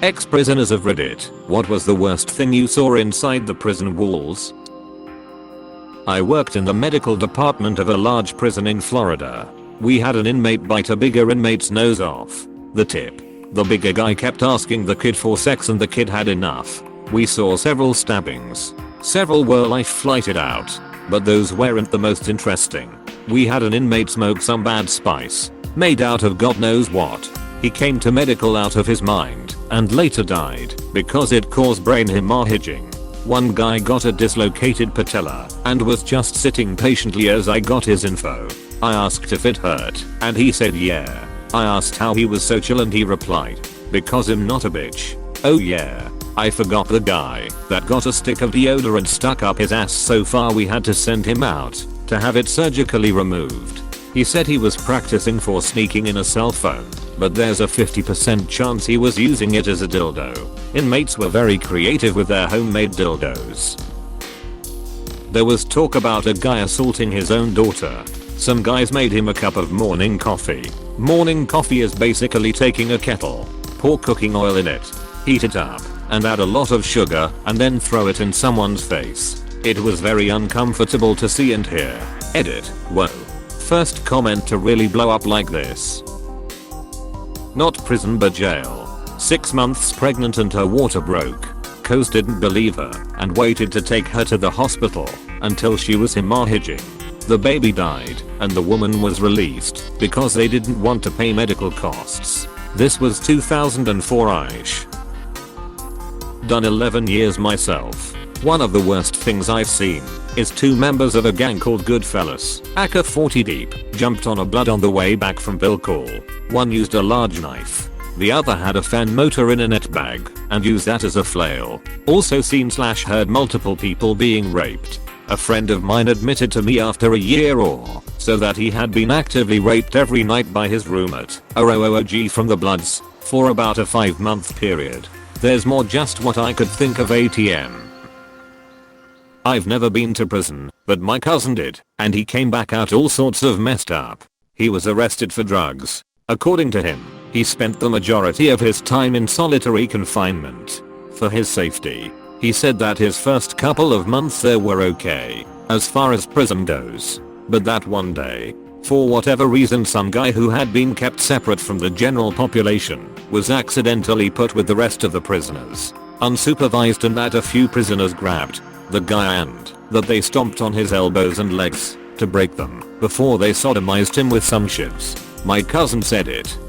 Ex-prisoners of Reddit, what was the worst thing you saw inside the prison walls? I worked in the medical department of a large prison in Florida. We had an inmate bite a bigger inmate's nose off. The tip. The bigger guy kept asking the kid for sex and the kid had enough. We saw several stabbings. Several were life-flighted out. But those weren't the most interesting. We had an inmate smoke some bad spice. Made out of God knows what. He came to medical out of his mind and later died because it caused brain hemorrhaging. One guy got a dislocated patella and was just sitting patiently as I got his info. I asked if it hurt and he said yeah. I asked how he was so chill and he replied, because I'm not a bitch. Oh yeah. I forgot the guy that got a stick of deodorant stuck up his ass so far we had to send him out to have it surgically removed. He said he was practicing for sneaking in a cell phone, but there's a 50% chance he was using it as a dildo. Inmates were very creative with their homemade dildos. There was talk about a guy assaulting his own daughter. Some guys made him a cup of morning coffee. Morning coffee is basically taking a kettle, pour cooking oil in it, heat it up, and add a lot of sugar and then throw it in someone's face. It was very uncomfortable to see and hear. Edit. Whoa. First comment to really blow up like this. Not prison but jail. 6 months pregnant and her water broke. Co's didn't believe her and waited to take her to the hospital until she was hemorrhaging. The baby died and the woman was released because they didn't want to pay medical costs. This was 2004-ish. Done 11 years myself. One of the worst things I've seen is 2 members of a gang called Goodfellas, aka 40 deep, jumped on a blood on the way back from bill call. One used a large knife. The other had a fan motor in a net bag and used that as a flail. Also seen/heard multiple people being raped. A friend of mine admitted to me after a year or so that he had been actively raped every night by his roommate, a ROOG from the Bloods, for about a 5-month period. There's more, just what I could think of. ATM. I've never been to prison, but my cousin did, and he came back out all sorts of messed up. He was arrested for drugs. According to him, he spent the majority of his time in solitary confinement. For his safety, he said that his first couple of months there were okay, as far as prison goes. But that one day, for whatever reason, some guy who had been kept separate from the general population was accidentally put with the rest of the prisoners, unsupervised, and that a few prisoners grabbed the guy and that they stomped on his elbows and legs to break them before they sodomized him with some shivs. My cousin said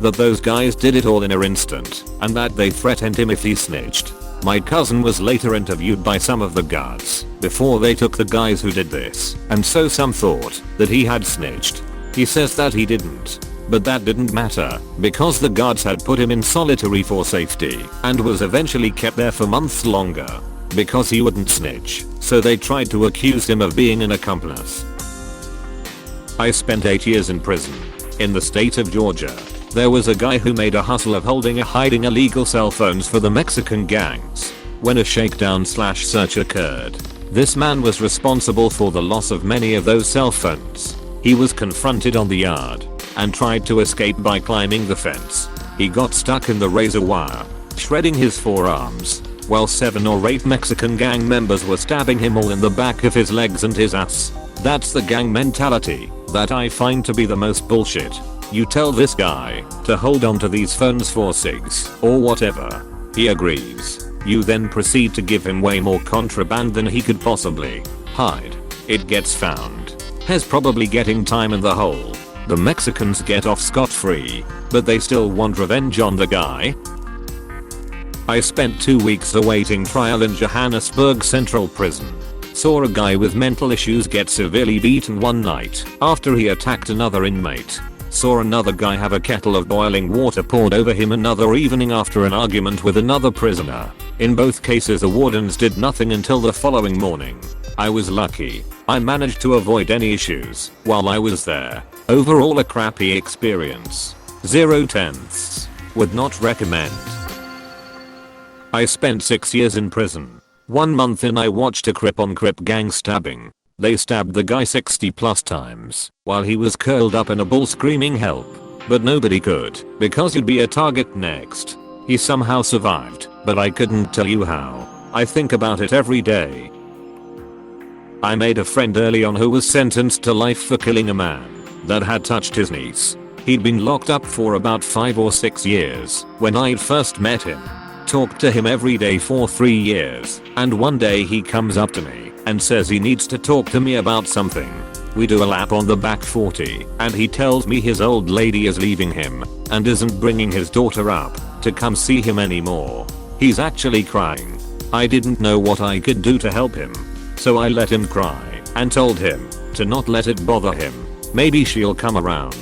that those guys did it all in an instant and that they threatened him if he snitched. My cousin was later interviewed by some of the guards before they took the guys who did this, and so some thought that he had snitched. He says that he didn't, but that didn't matter because the guards had put him in solitary for safety and was eventually kept there for months longer because he wouldn't snitch, so they tried to accuse him of being an accomplice. I spent 8 years in prison. In the state of Georgia, there was a guy who made a hustle of hiding illegal cell phones for the Mexican gangs. When a shakedown/search occurred, this man was responsible for the loss of many of those cell phones. He was confronted on the yard and tried to escape by climbing the fence. He got stuck in the razor wire, shredding his forearms, while 7 or 8 Mexican gang members were stabbing him all in the back of his legs and his ass. That's the gang mentality that I find to be the most bullshit. You tell this guy to hold on to these phones for cigs or whatever. He agrees. You then proceed to give him way more contraband than he could possibly hide. It gets found. He's probably getting time in the hole. The Mexicans get off scot-free, but they still want revenge on the guy. I spent 2 weeks awaiting trial in Johannesburg Central Prison. Saw a guy with mental issues get severely beaten one night after he attacked another inmate. Saw another guy have a kettle of boiling water poured over him another evening after an argument with another prisoner. In both cases the wardens did nothing until the following morning. I was lucky. I managed to avoid any issues while I was there. Overall a crappy experience. 0 tenths. Would not recommend. I spent 6 years in prison. 1 month in I watched a Crip on Crip gang stabbing. They stabbed the guy 60+ times while he was curled up in a ball screaming help. But nobody could because you'd be a target next. He somehow survived, but I couldn't tell you how. I think about it every day. I made a friend early on who was sentenced to life for killing a man that had touched his niece. He'd been locked up for about 5 or 6 years when I'd first met him. Talked to him every day for 3 years, and one day he comes up to me and says he needs to talk to me about something. We do a lap on the back 40 and he tells me his old lady is leaving him and isn't bringing his daughter up to come see him anymore. He's actually crying. I didn't know what I could do to help him, so I let him cry and told him to not let it bother him. Maybe she'll come around.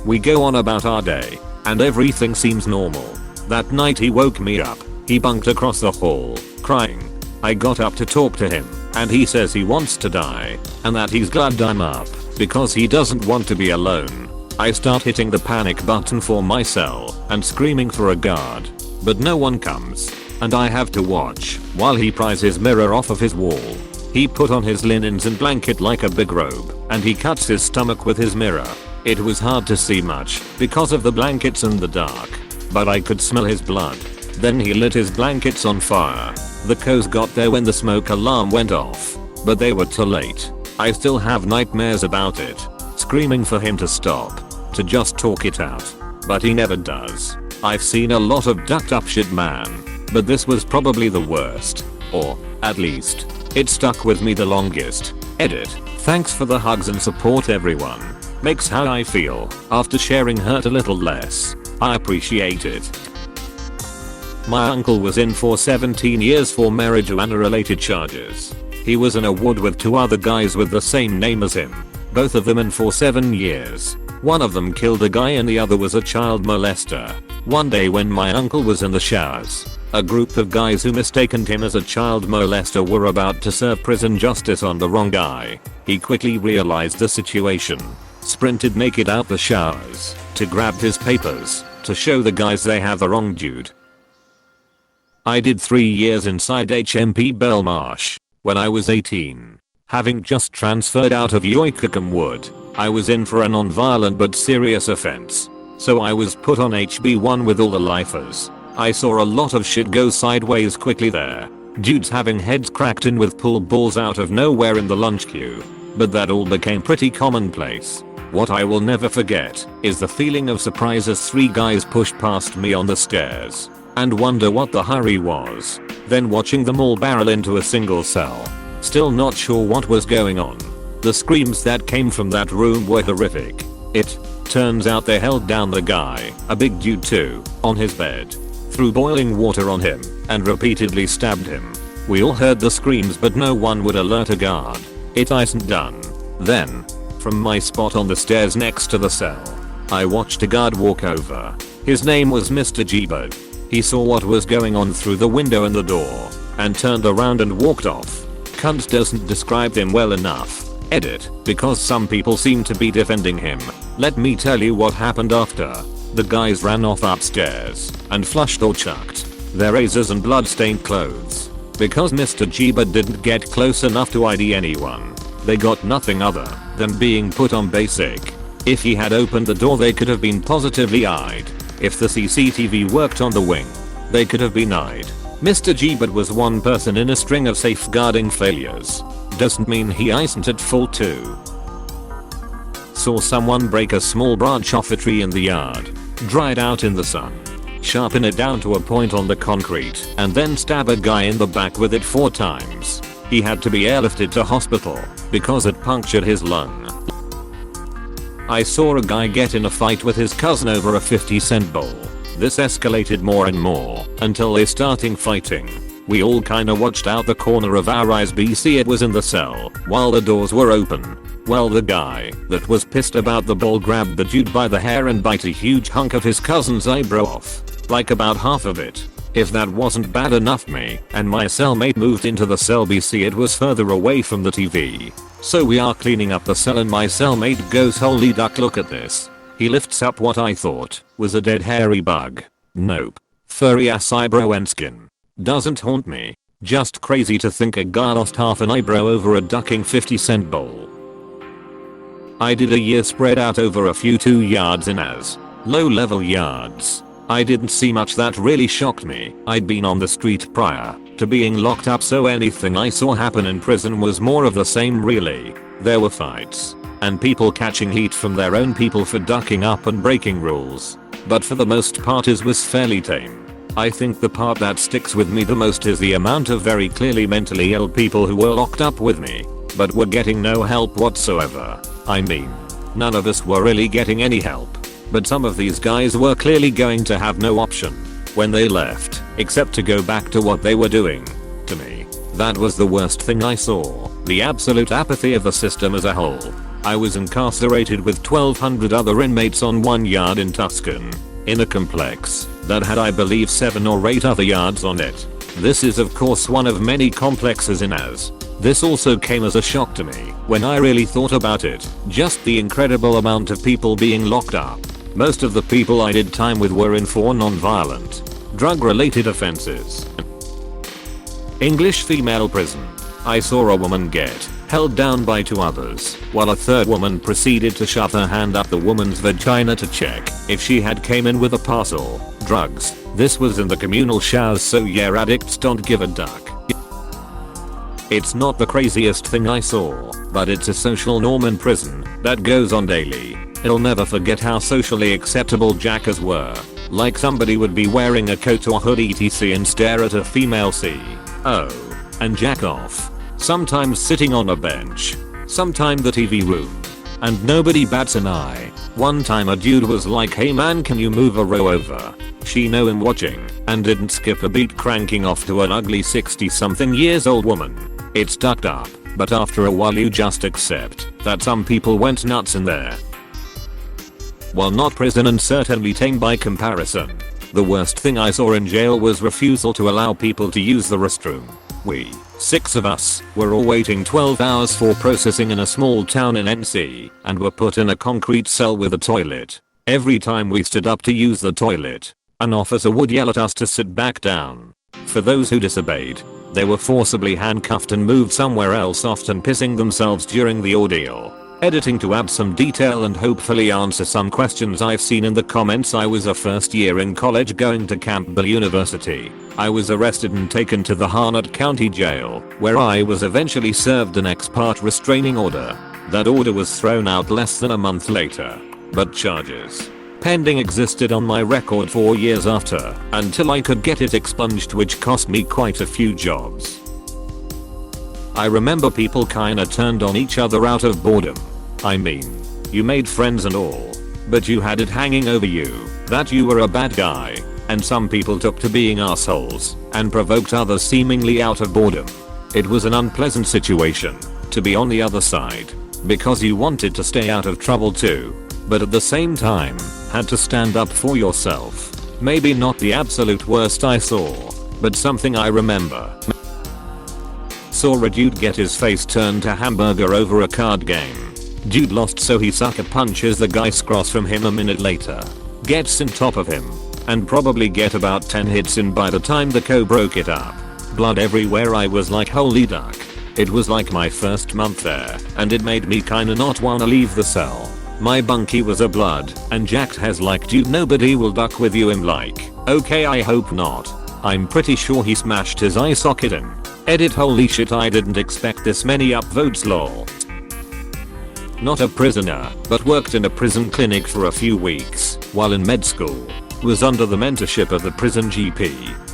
We go on about our day and everything seems normal. That night he woke me up. He bunked across the hall, crying. I got up to talk to him and he says he wants to die and that he's glad I'm up because he doesn't want to be alone. I start hitting the panic button for my cell and screaming for a guard, but no one comes and I have to watch while he pries his mirror off of his wall. He put on his linens and blanket like a big robe and he cuts his stomach with his mirror. It was hard to see much because of the blankets and the dark, but I could smell his blood. Then he lit his blankets on fire. The cops got there when the smoke alarm went off, but they were too late. I still have nightmares about it, screaming for him to stop, to just talk it out, but he never does. I've seen a lot of ducked up shit, man, but this was probably the worst, or at least it stuck with me the longest. Edit. Thanks for the hugs and support, everyone. Makes how I feel after sharing hurt a little less. I appreciate it. My uncle was in for 17 years for marijuana related charges. He was in a wood with 2 other guys with the same name as him. Both of them in for 7 years. One of them killed a guy and the other was a child molester. One day when my uncle was in the showers, a group of guys who mistaken him as a child molester were about to serve prison justice on the wrong guy. He quickly realized the situation, sprinted naked out the showers to grab his papers to show the guys they have the wrong dude. I did 3 years inside HMP Belmarsh when I was 18. Having just transferred out of Yoikacum Wood, I was in for a non-violent but serious offense, so I was put on HB1 with all the lifers. I saw a lot of shit go sideways quickly there. Dudes having heads cracked in with pool balls out of nowhere in the lunch queue, but that all became pretty commonplace. What I will never forget is the feeling of surprise as 3 guys pushed past me on the stairs and wonder what the hurry was, then watching them all barrel into a single cell. Still not sure what was going on. The screams that came from that room were horrific. It turns out they held down the guy, a big dude too, on his bed, threw boiling water on him, and repeatedly stabbed him. We all heard the screams but no one would alert a guard. It isn't done. Then, from my spot on the stairs next to the cell, I watched a guard walk over. His name was Mr. Gbert. He saw what was going on through the window and the door, and turned around and walked off. Cunt doesn't describe him well enough. Edit. Because some people seem to be defending him. Let me tell you what happened after. The guys ran off upstairs and flushed or chucked their razors and blood-stained clothes. Because Mr. Gbert didn't get close enough to ID anyone, they got nothing other than being put on basic. If he had opened the door they could have been positively eyed. If the CCTV worked on the wing, they could have been eyed. Mr. Gbert was one person in a string of safeguarding failures. Doesn't mean he isn't at fault too. Saw someone break a small branch off a tree in the yard, dry it out in the sun, sharpen it down to a point on the concrete, and then stab a guy in the back with it 4 times. He had to be airlifted to hospital because it punctured his lung. I saw a guy get in a fight with his cousin over a 50-cent bowl. This escalated more and more until they started fighting. We all kinda watched out the corner of our eyes BC it was in the cell while the doors were open. Well, the guy that was pissed about the bowl grabbed the dude by the hair and bite a huge hunk of his cousin's eyebrow off. Like about half of it. If that wasn't bad enough, me and my cellmate moved into the cell BC it was further away from the TV. So we are cleaning up the cell and my cellmate goes, holy duck, look at this. He lifts up what I thought was a dead hairy bug. Nope. Furry ass eyebrow and skin. Doesn't haunt me. Just crazy to think a guy lost half an eyebrow over a ducking 50-cent bowl. I did a year spread out over a few 2 yards in as low level yards. I didn't see much that really shocked me. I'd been on the street prior to being locked up, so anything I saw happen in prison was more of the same really. There were fights and people catching heat from their own people for ducking up and breaking rules. But for the most part it was fairly tame. I think the part that sticks with me the most is the amount of very clearly mentally ill people who were locked up with me, but were getting no help whatsoever. I mean, none of us were really getting any help. But some of these guys were clearly going to have no option when they left, except to go back to what they were doing. To me, that was the worst thing I saw. The absolute apathy of the system as a whole. I was incarcerated with 1,200 other inmates on one yard in Tuscan, in a complex that had I believe 7 or 8 other yards on it. This is of course one of many complexes in AS. This also came as a shock to me when I really thought about it. Just the incredible amount of people being locked up. Most of the people I did time with were in for non-violent, drug-related offenses. English female prison. I saw a woman get held down by 2 others, while a third woman proceeded to shove her hand up the woman's vagina to check if she had came in with a parcel. Drugs. This was in the communal showers, so yeah, addicts don't give a duck. It's not the craziest thing I saw, but it's a social norm in prison that goes on daily. I'll never forget how socially acceptable jackers were. Like somebody would be wearing a coat or hoodie etc and stare at a female CO and jack off. Sometimes sitting on a bench. Sometime the TV room. And nobody bats an eye. One time a dude was like, hey man, can you move a row over? She know him watching and didn't skip a beat, cranking off to an ugly 60 something years old woman. It's tucked up, but after a while you just accept that some people went nuts in there. While not prison and certainly tame by comparison, the worst thing I saw in jail was refusal to allow people to use the restroom. We, 6 of us, were all waiting 12 hours for processing in a small town in NC and were put in a concrete cell with a toilet. Every time we stood up to use the toilet, an officer would yell at us to sit back down. For those who disobeyed, they were forcibly handcuffed and moved somewhere else, often pissing themselves during the ordeal. Editing to add some detail and hopefully answer some questions I've seen in the comments, I was a first year in college going to Campbell University. I was arrested and taken to the Harnett County Jail, where I was eventually served an ex parte restraining order. That order was thrown out less than a month later, but charges pending existed on my record 4 years after, until I could get it expunged, which cost me quite a few jobs. I remember people kinda turned on each other out of boredom. I mean, you made friends and all, but you had it hanging over you that you were a bad guy, and some people took to being assholes and provoked others seemingly out of boredom. It was an unpleasant situation to be on the other side, because you wanted to stay out of trouble too, but at the same time had to stand up for yourself. Maybe not the absolute worst I saw, but something I remember. Saw a dude get his face turned to hamburger over a card game. Dude lost, so he sucker punches the guy across from him a minute later. Gets in top of him, and probably get about 10 hits in by the time the co broke it up. Blood everywhere. I was like, holy duck. It was like my first month there, and it made me kinda not wanna leave the cell. My bunkie was a blood, and jacked has like, dude, nobody will duck with you. I'm like, okay, I hope not. I'm pretty sure he smashed his eye socket in. Edit, holy shit, I didn't expect this many upvotes lol. Not a prisoner, but worked in a prison clinic for a few weeks while in med school. Was under the mentorship of the prison GP.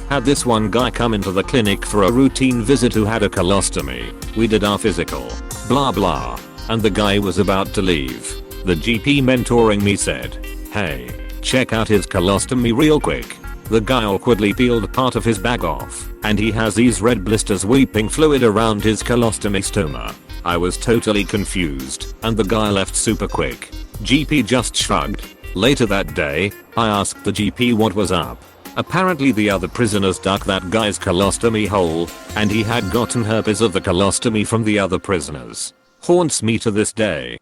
Had this one guy come into the clinic for a routine visit who had a colostomy. We did our physical, blah blah, and the guy was about to leave. The GP mentoring me said, hey, check out his colostomy real quick. The guy awkwardly peeled part of his bag off, and he has these red blisters weeping fluid around his colostomy stoma. I was totally confused, and the guy left super quick. GP just shrugged. Later that day, I asked the GP what was up. Apparently the other prisoners dug that guy's colostomy hole, and he had gotten herpes of the colostomy from the other prisoners. Haunts me to this day.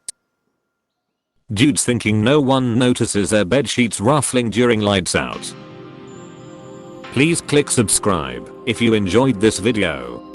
Dudes thinking no one notices their bed sheets ruffling during lights out. Please click subscribe if you enjoyed this video.